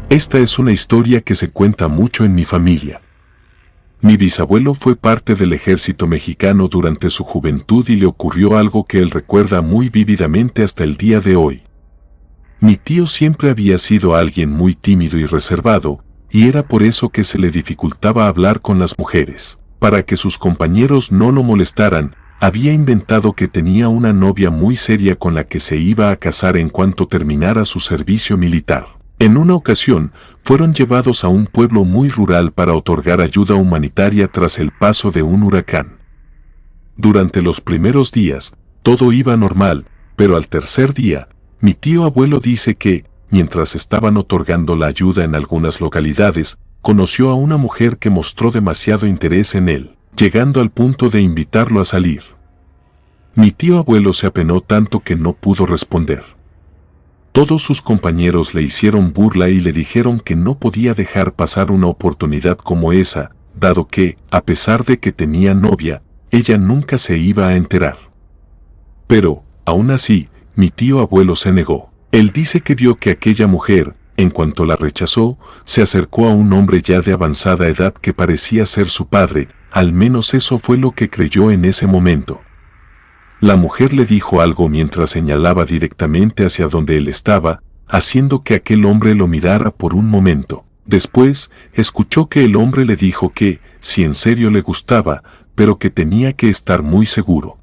Esta es una historia que se cuenta mucho en mi familia. Mi bisabuelo fue parte del ejército mexicano durante su juventud y le ocurrió algo que él recuerda muy vívidamente hasta el día de hoy. Mi tío siempre había sido alguien muy tímido y reservado, y era por eso que se le dificultaba hablar con las mujeres. Para que sus compañeros no lo molestaran, había inventado que tenía una novia muy seria con la que se iba a casar en cuanto terminara su servicio militar. En una ocasión, fueron llevados a un pueblo muy rural para otorgar ayuda humanitaria tras el paso de un huracán. Durante los primeros días, todo iba normal, pero al tercer día, mi tío abuelo dice que, mientras estaban otorgando la ayuda en algunas localidades, conoció a una mujer que mostró demasiado interés en él, llegando al punto de invitarlo a salir. Mi tío abuelo se apenó tanto que no pudo responder. Todos sus compañeros le hicieron burla y le dijeron que no podía dejar pasar una oportunidad como esa, dado que, a pesar de que tenía novia, ella nunca se iba a enterar. Pero, aún así, mi tío abuelo se negó. Él dice que vio que aquella mujer, en cuanto la rechazó, se acercó a un hombre ya de avanzada edad que parecía ser su padre, al menos eso fue lo que creyó en ese momento. La mujer le dijo algo mientras señalaba directamente hacia donde él estaba, haciendo que aquel hombre lo mirara por un momento. Después, escuchó que el hombre le dijo que, si en serio le gustaba, pero que tenía que estar muy seguro.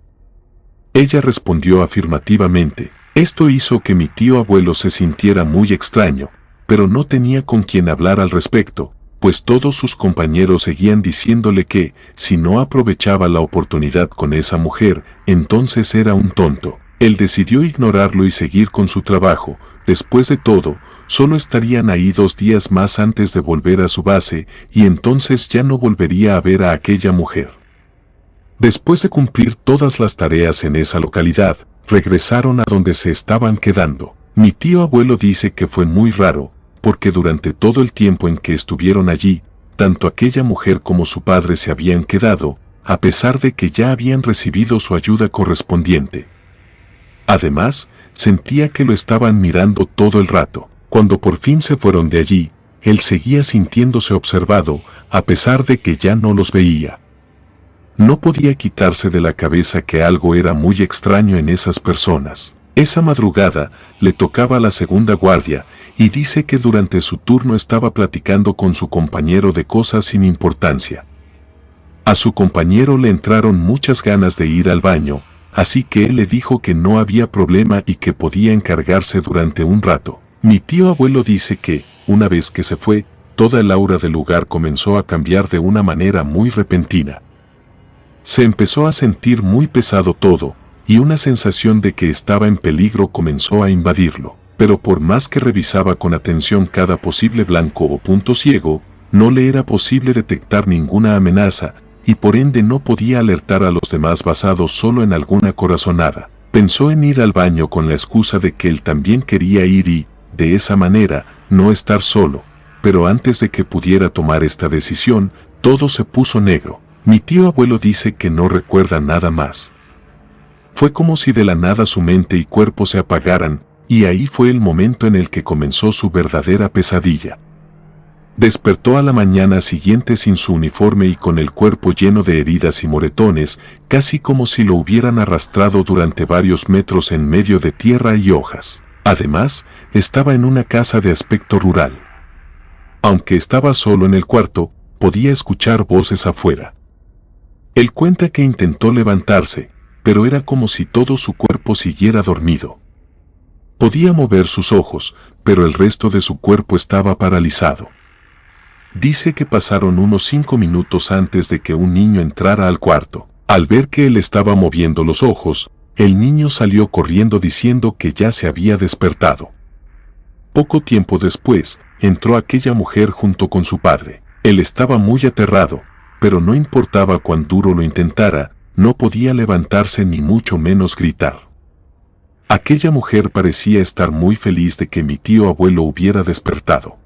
Ella respondió afirmativamente. Esto hizo que mi tío abuelo se sintiera muy extraño, pero no tenía con quien hablar al respecto, pues todos sus compañeros seguían diciéndole que, si no aprovechaba la oportunidad con esa mujer, entonces era un tonto. Él decidió ignorarlo y seguir con su trabajo. Después de todo, solo estarían ahí 2 días más antes de volver a su base, y entonces ya no volvería a ver a aquella mujer. Después de cumplir todas las tareas en esa localidad, regresaron a donde se estaban quedando. Mi tío abuelo dice que fue muy raro, porque durante todo el tiempo en que estuvieron allí, tanto aquella mujer como su padre se habían quedado, a pesar de que ya habían recibido su ayuda correspondiente. Además, sentía que lo estaban mirando todo el rato. Cuando por fin se fueron de allí, él seguía sintiéndose observado, a pesar de que ya no los veía. No podía quitarse de la cabeza que algo era muy extraño en esas personas. Esa madrugada, le tocaba la segunda guardia, y dice que durante su turno estaba platicando con su compañero de cosas sin importancia. A su compañero le entraron muchas ganas de ir al baño, así que él le dijo que no había problema y que podía encargarse durante un rato. Mi tío abuelo dice que, una vez que se fue, toda el aura del lugar comenzó a cambiar de una manera muy repentina. Se empezó a sentir muy pesado todo, y una sensación de que estaba en peligro comenzó a invadirlo. Pero por más que revisaba con atención cada posible blanco o punto ciego, no le era posible detectar ninguna amenaza, y por ende no podía alertar a los demás basado solo en alguna corazonada. Pensó en ir al baño con la excusa de que él también quería ir y, de esa manera, no estar solo. Pero antes de que pudiera tomar esta decisión, todo se puso negro. Mi tío abuelo dice que no recuerda nada más. Fue como si de la nada su mente y cuerpo se apagaran, y ahí fue el momento en el que comenzó su verdadera pesadilla. Despertó a la mañana siguiente sin su uniforme y con el cuerpo lleno de heridas y moretones, casi como si lo hubieran arrastrado durante varios metros en medio de tierra y hojas. Además, estaba en una casa de aspecto rural. Aunque estaba solo en el cuarto, podía escuchar voces afuera. Él cuenta que intentó levantarse, pero era como si todo su cuerpo siguiera dormido. Podía mover sus ojos, pero el resto de su cuerpo estaba paralizado. Dice que pasaron unos 5 minutos antes de que un niño entrara al cuarto. Al ver que él estaba moviendo los ojos, el niño salió corriendo diciendo que ya se había despertado. Poco tiempo después, entró aquella mujer junto con su padre. Él estaba muy aterrado, pero no importaba cuán duro lo intentara, no podía levantarse ni mucho menos gritar. Aquella mujer parecía estar muy feliz de que mi tío abuelo hubiera despertado.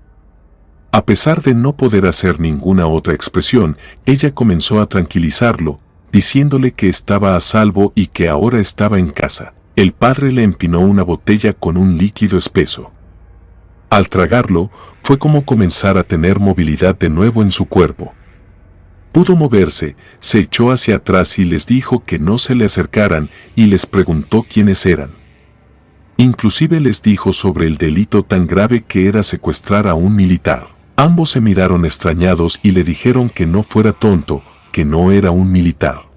A pesar de no poder hacer ninguna otra expresión, ella comenzó a tranquilizarlo, diciéndole que estaba a salvo y que ahora estaba en casa. El padre le empinó una botella con un líquido espeso. Al tragarlo, fue como comenzar a tener movilidad de nuevo en su cuerpo. Pudo moverse, se echó hacia atrás y les dijo que no se le acercaran y les preguntó quiénes eran. Inclusive les dijo sobre el delito tan grave que era secuestrar a un militar. Ambos se miraron extrañados y le dijeron que no fuera tonto, que no era un militar.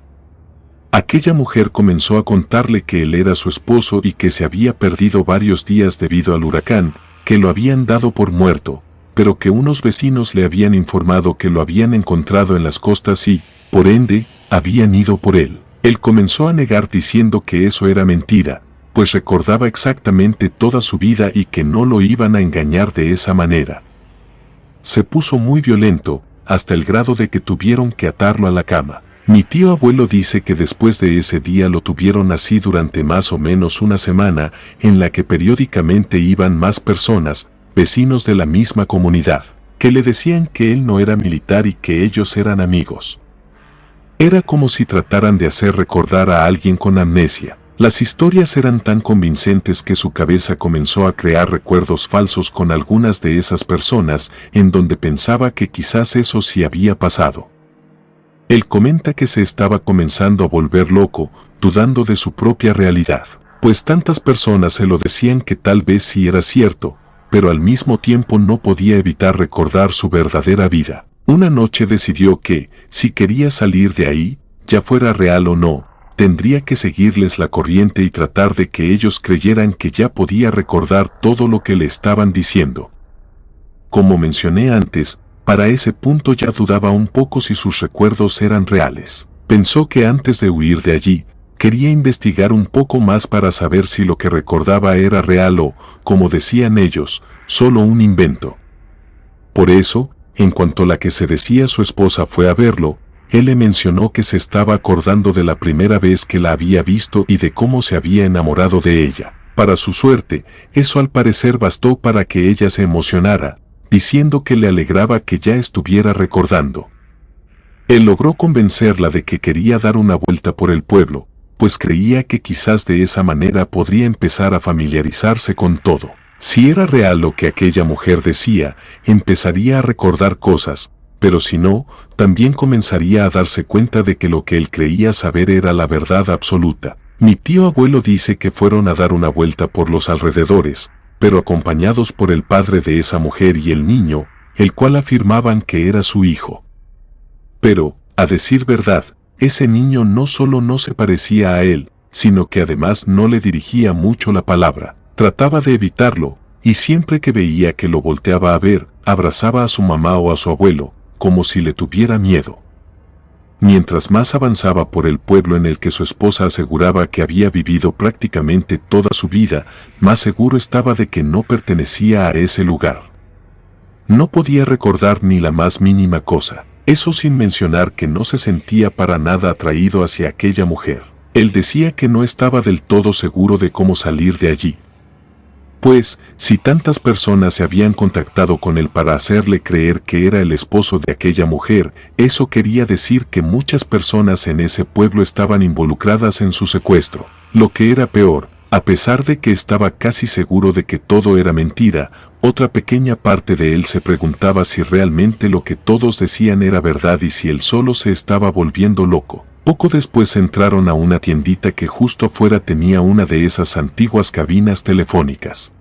Aquella mujer comenzó a contarle que él era su esposo y que se había perdido varios días debido al huracán, que lo habían dado por muerto, pero que unos vecinos le habían informado que lo habían encontrado en las costas y, por ende, habían ido por él. Él comenzó a negar diciendo que eso era mentira, pues recordaba exactamente toda su vida y que no lo iban a engañar de esa manera. Se puso muy violento, hasta el grado de que tuvieron que atarlo a la cama. Mi tío abuelo dice que después de ese día lo tuvieron así durante más o menos una semana, en la que periódicamente iban más personas, vecinos de la misma comunidad, que le decían que él no era militar y que ellos eran amigos. Era como si trataran de hacer recordar a alguien con amnesia. Las historias eran tan convincentes que su cabeza comenzó a crear recuerdos falsos con algunas de esas personas, en donde pensaba que quizás eso sí había pasado. Él comenta que se estaba comenzando a volver loco, dudando de su propia realidad, pues tantas personas se lo decían que tal vez sí era cierto, pero al mismo tiempo no podía evitar recordar su verdadera vida. Una noche decidió que, si quería salir de ahí, ya fuera real o no, tendría que seguirles la corriente y tratar de que ellos creyeran que ya podía recordar todo lo que le estaban diciendo. Como mencioné antes, para ese punto ya dudaba un poco si sus recuerdos eran reales. Pensó que antes de huir de allí, quería investigar un poco más para saber si lo que recordaba era real o, como decían ellos, solo un invento. Por eso, en cuanto la que se decía su esposa fue a verlo, él le mencionó que se estaba acordando de la primera vez que la había visto y de cómo se había enamorado de ella. Para su suerte, eso al parecer bastó para que ella se emocionara, diciendo que le alegraba que ya estuviera recordando. Él logró convencerla de que quería dar una vuelta por el pueblo, pues creía que quizás de esa manera podría empezar a familiarizarse con todo. Si era real lo que aquella mujer decía, empezaría a recordar cosas, pero si no, también comenzaría a darse cuenta de que lo que él creía saber era la verdad absoluta. Mi tío abuelo dice que fueron a dar una vuelta por los alrededores, pero acompañados por el padre de esa mujer y el niño, el cual afirmaban que era su hijo. Pero, a decir verdad, ese niño no solo no se parecía a él, sino que además no le dirigía mucho la palabra. Trataba de evitarlo, y siempre que veía que lo volteaba a ver, abrazaba a su mamá o a su abuelo, como si le tuviera miedo. Mientras más avanzaba por el pueblo en el que su esposa aseguraba que había vivido prácticamente toda su vida, más seguro estaba de que no pertenecía a ese lugar. No podía recordar ni la más mínima cosa, eso sin mencionar que no se sentía para nada atraído hacia aquella mujer. Él decía que no estaba del todo seguro de cómo salir de allí. Pues, si tantas personas se habían contactado con él para hacerle creer que era el esposo de aquella mujer, eso quería decir que muchas personas en ese pueblo estaban involucradas en su secuestro. Lo que era peor, a pesar de que estaba casi seguro de que todo era mentira, otra pequeña parte de él se preguntaba si realmente lo que todos decían era verdad y si él solo se estaba volviendo loco. Poco después entraron a una tiendita que justo afuera tenía una de esas antiguas cabinas telefónicas.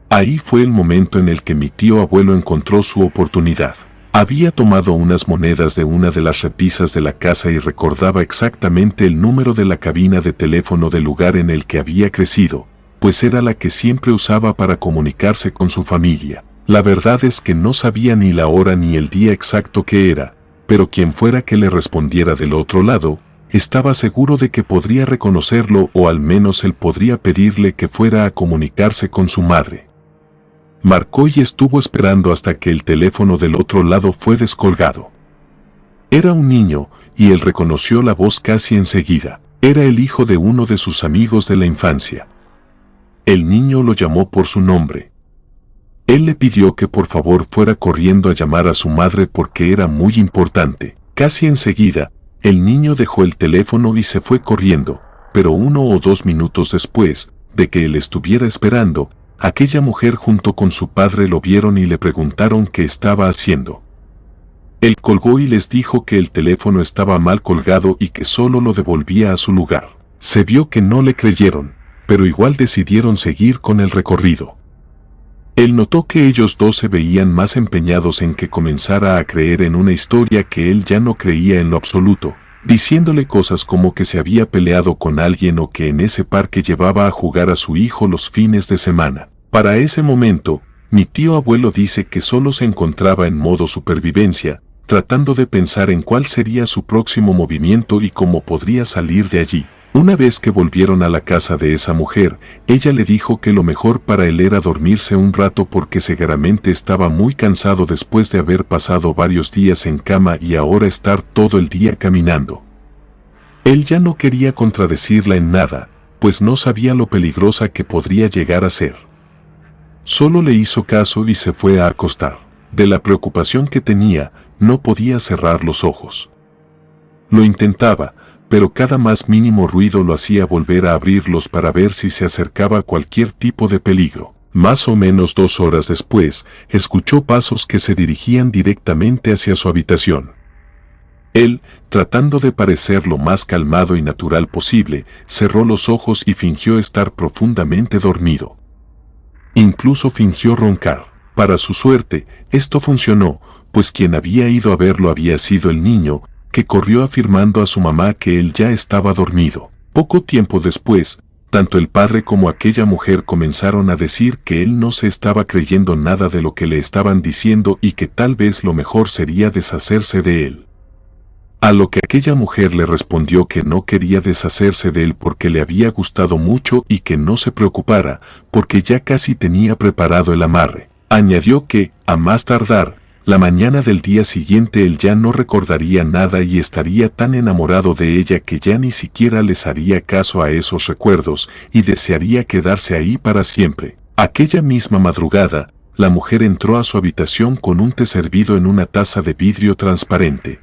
Ahí fue el momento en el que mi tío abuelo encontró su oportunidad. Había tomado unas monedas de una de las repisas de la casa y recordaba exactamente el número de la cabina de teléfono del lugar en el que había crecido, pues era la que siempre usaba para comunicarse con su familia. La verdad es que no sabía ni la hora ni el día exacto que era, pero quien fuera que le respondiera del otro lado, estaba seguro de que podría reconocerlo o al menos él podría pedirle que fuera a comunicarse con su madre. Marcó y estuvo esperando hasta que el teléfono del otro lado fue descolgado. Era un niño, y él reconoció la voz casi enseguida. Era el hijo de uno de sus amigos de la infancia. El niño lo llamó por su nombre. Él le pidió que por favor fuera corriendo a llamar a su madre porque era muy importante. Casi enseguida, el niño dejó el teléfono y se fue corriendo, pero 1 o 2 minutos después de que él estuviera esperando, aquella mujer junto con su padre lo vieron y le preguntaron qué estaba haciendo. Él colgó y les dijo que el teléfono estaba mal colgado y que solo lo devolvía a su lugar. Se vio que no le creyeron, pero igual decidieron seguir con el recorrido. Él notó que ellos dos se veían más empeñados en que comenzara a creer en una historia que él ya no creía en lo absoluto, diciéndole cosas como que se había peleado con alguien o que en ese parque llevaba a jugar a su hijo los fines de semana. Para ese momento, mi tío abuelo dice que solo se encontraba en modo supervivencia, tratando de pensar en cuál sería su próximo movimiento y cómo podría salir de allí. Una vez que volvieron a la casa de esa mujer, ella le dijo que lo mejor para él era dormirse un rato porque seguramente estaba muy cansado después de haber pasado varios días en cama y ahora estar todo el día caminando. Él ya no quería contradecirla en nada, pues no sabía lo peligrosa que podría llegar a ser. Solo le hizo caso y se fue a acostar. De la preocupación que tenía, no podía cerrar los ojos. Lo intentaba, pero cada más mínimo ruido lo hacía volver a abrirlos para ver si se acercaba cualquier tipo de peligro. Más o menos 2 horas después, escuchó pasos que se dirigían directamente hacia su habitación. Él, tratando de parecer lo más calmado y natural posible, cerró los ojos y fingió estar profundamente dormido. Incluso fingió roncar. Para su suerte, esto funcionó, pues quien había ido a verlo había sido el niño, que corrió afirmando a su mamá que él ya estaba dormido. Poco tiempo después, tanto el padre como aquella mujer comenzaron a decir que él no se estaba creyendo nada de lo que le estaban diciendo y que tal vez lo mejor sería deshacerse de él. A lo que aquella mujer le respondió que no quería deshacerse de él porque le había gustado mucho y que no se preocupara, porque ya casi tenía preparado el amarre. Añadió que, a más tardar, la mañana del día siguiente él ya no recordaría nada y estaría tan enamorado de ella que ya ni siquiera les haría caso a esos recuerdos y desearía quedarse ahí para siempre. Aquella misma madrugada, la mujer entró a su habitación con un té servido en una taza de vidrio transparente.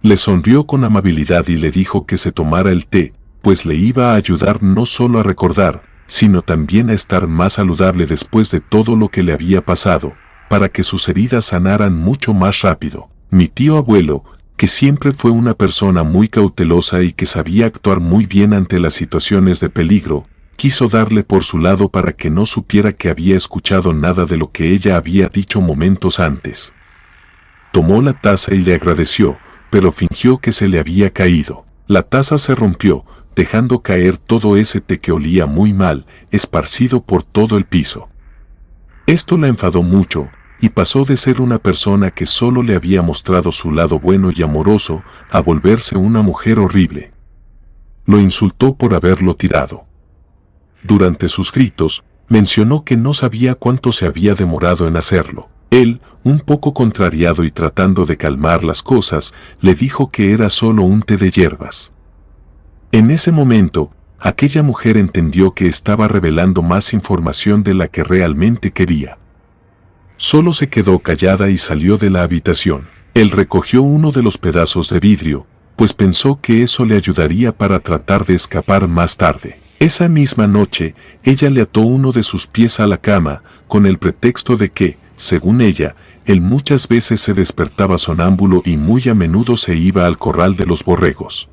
Le sonrió con amabilidad y le dijo que se tomara el té, pues le iba a ayudar no solo a recordar, sino también a estar más saludable después de todo lo que le había pasado, para que sus heridas sanaran mucho más rápido. Mi tío abuelo, que siempre fue una persona muy cautelosa y que sabía actuar muy bien ante las situaciones de peligro, quiso darle por su lado para que no supiera que había escuchado nada de lo que ella había dicho momentos antes. Tomó la taza y le agradeció, pero fingió que se le había caído. La taza se rompió, dejando caer todo ese té que olía muy mal, esparcido por todo el piso. Esto la enfadó mucho, y pasó de ser una persona que solo le había mostrado su lado bueno y amoroso, a volverse una mujer horrible. Lo insultó por haberlo tirado. Durante sus gritos, mencionó que no sabía cuánto se había demorado en hacerlo. Él, un poco contrariado y tratando de calmar las cosas, le dijo que era solo un té de hierbas. En ese momento, aquella mujer entendió que estaba revelando más información de la que realmente quería. Solo se quedó callada y salió de la habitación. Él recogió uno de los pedazos de vidrio, pues pensó que eso le ayudaría para tratar de escapar más tarde. Esa misma noche, ella le ató uno de sus pies a la cama, con el pretexto de que, según ella, él muchas veces se despertaba sonámbulo y muy a menudo se iba al corral de los borregos.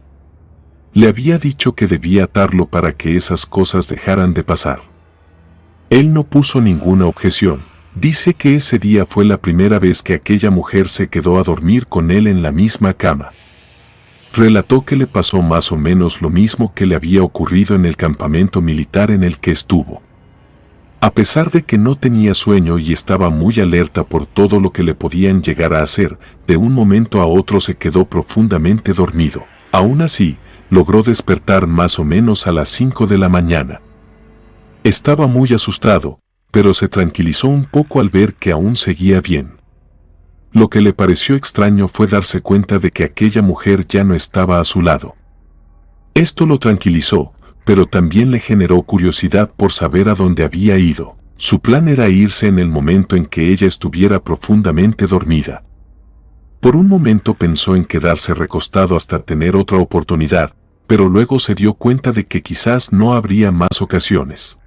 Le había dicho que debía atarlo para que esas cosas dejaran de pasar. Él no puso ninguna objeción. Dice que ese día fue la primera vez que aquella mujer se quedó a dormir con él en la misma cama. Relató que le pasó más o menos lo mismo que le había ocurrido en el campamento militar en el que estuvo. A pesar de que no tenía sueño y estaba muy alerta por todo lo que le podían llegar a hacer, de un momento a otro se quedó profundamente dormido. Aún así, logró despertar más o menos a las 5 de la mañana. Estaba muy asustado, pero se tranquilizó un poco al ver que aún seguía bien. Lo que le pareció extraño fue darse cuenta de que aquella mujer ya no estaba a su lado. Esto lo tranquilizó, pero también le generó curiosidad por saber a dónde había ido. Su plan era irse en el momento en que ella estuviera profundamente dormida. Por un momento pensó en quedarse recostado hasta tener otra oportunidad, pero luego se dio cuenta de que quizás no habría más ocasiones.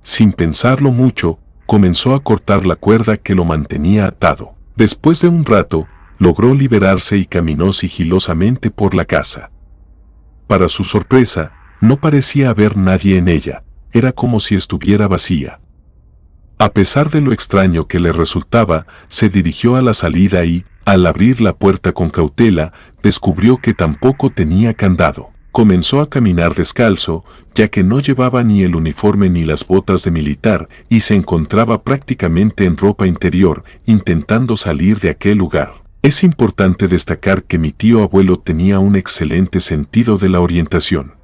Sin pensarlo mucho, comenzó a cortar la cuerda que lo mantenía atado. Después de un rato, logró liberarse y caminó sigilosamente por la casa. Para su sorpresa, no parecía haber nadie en ella, era como si estuviera vacía. A pesar de lo extraño que le resultaba, se dirigió a la salida y, al abrir la puerta con cautela, descubrió que tampoco tenía candado. Comenzó a caminar descalzo, ya que no llevaba ni el uniforme ni las botas de militar y se encontraba prácticamente en ropa interior, intentando salir de aquel lugar. Es importante destacar que mi tío abuelo tenía un excelente sentido de la orientación.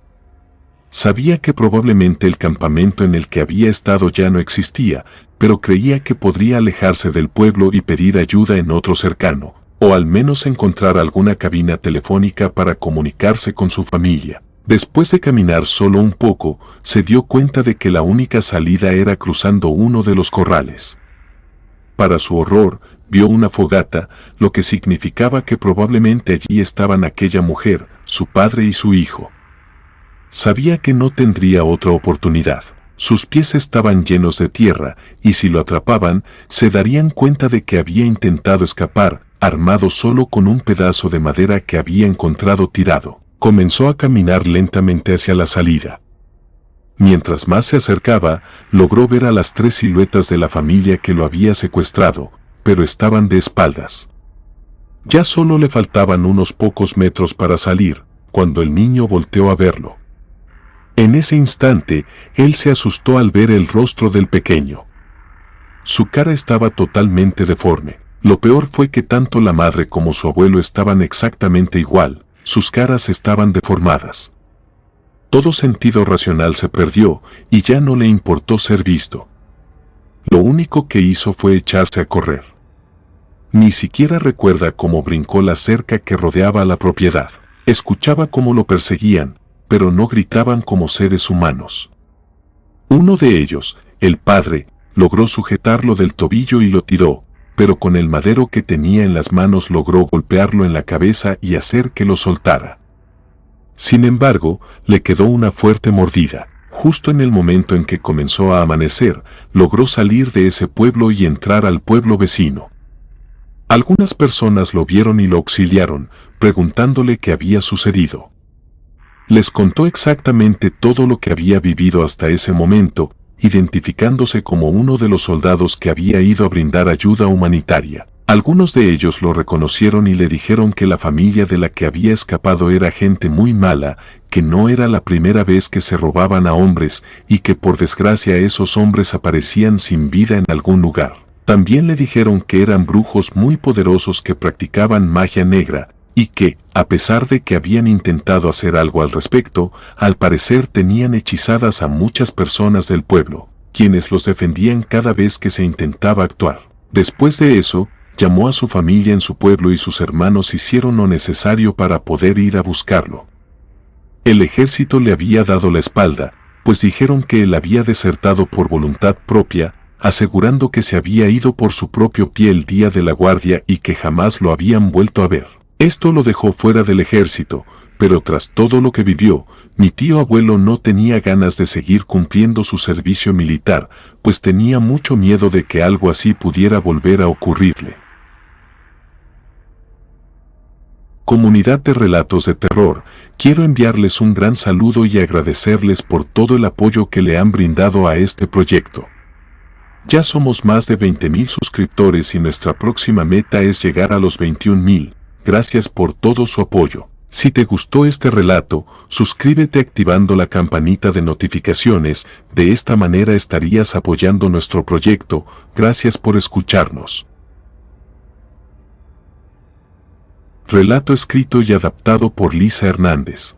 Sabía que probablemente el campamento en el que había estado ya no existía, pero creía que podría alejarse del pueblo y pedir ayuda en otro cercano, o al menos encontrar alguna cabina telefónica para comunicarse con su familia. Después de caminar solo un poco, se dio cuenta de que la única salida era cruzando uno de los corrales. Para su horror, vio una fogata, lo que significaba que probablemente allí estaban aquella mujer, su padre y su hijo. Sabía que no tendría otra oportunidad. Sus pies estaban llenos de tierra, y si lo atrapaban, se darían cuenta de que había intentado escapar, armado solo con un pedazo de madera que había encontrado tirado. Comenzó a caminar lentamente hacia la salida. Mientras más se acercaba, logró ver a las 3 siluetas de la familia que lo había secuestrado, pero estaban de espaldas. Ya solo le faltaban unos pocos metros para salir, cuando el niño volteó a verlo. En ese instante, él se asustó al ver el rostro del pequeño. Su cara estaba totalmente deforme. Lo peor fue que tanto la madre como su abuelo estaban exactamente igual, sus caras estaban deformadas. Todo sentido racional se perdió y ya no le importó ser visto. Lo único que hizo fue echarse a correr. Ni siquiera recuerda cómo brincó la cerca que rodeaba la propiedad. Escuchaba cómo lo perseguían, pero no gritaban como seres humanos. Uno de ellos, el padre, logró sujetarlo del tobillo y lo tiró, pero con el madero que tenía en las manos logró golpearlo en la cabeza y hacer que lo soltara. Sin embargo, le quedó una fuerte mordida. Justo en el momento en que comenzó a amanecer, logró salir de ese pueblo y entrar al pueblo vecino. Algunas personas lo vieron y lo auxiliaron, preguntándole qué había sucedido. Les contó exactamente todo lo que había vivido hasta ese momento, identificándose como uno de los soldados que había ido a brindar ayuda humanitaria. Algunos de ellos lo reconocieron y le dijeron que la familia de la que había escapado era gente muy mala, que no era la primera vez que se robaban a hombres y que por desgracia esos hombres aparecían sin vida en algún lugar. También le dijeron que eran brujos muy poderosos que practicaban magia negra, y que, a pesar de que habían intentado hacer algo al respecto, al parecer tenían hechizadas a muchas personas del pueblo, quienes los defendían cada vez que se intentaba actuar. Después de eso, llamó a su familia en su pueblo y sus hermanos hicieron lo necesario para poder ir a buscarlo. El ejército le había dado la espalda, pues dijeron que él había desertado por voluntad propia, asegurando que se había ido por su propio pie el día de la guardia y que jamás lo habían vuelto a ver. Esto lo dejó fuera del ejército, pero tras todo lo que vivió, mi tío abuelo no tenía ganas de seguir cumpliendo su servicio militar, pues tenía mucho miedo de que algo así pudiera volver a ocurrirle. Comunidad de Relatos de Terror, quiero enviarles un gran saludo y agradecerles por todo el apoyo que le han brindado a este proyecto. Ya somos más de 20,000 suscriptores y nuestra próxima meta es llegar a los 21,000. Gracias por todo su apoyo. Si te gustó este relato, suscríbete activando la campanita de notificaciones, de esta manera estarías apoyando nuestro proyecto. Gracias por escucharnos. Relato escrito y adaptado por Lisa Hernández.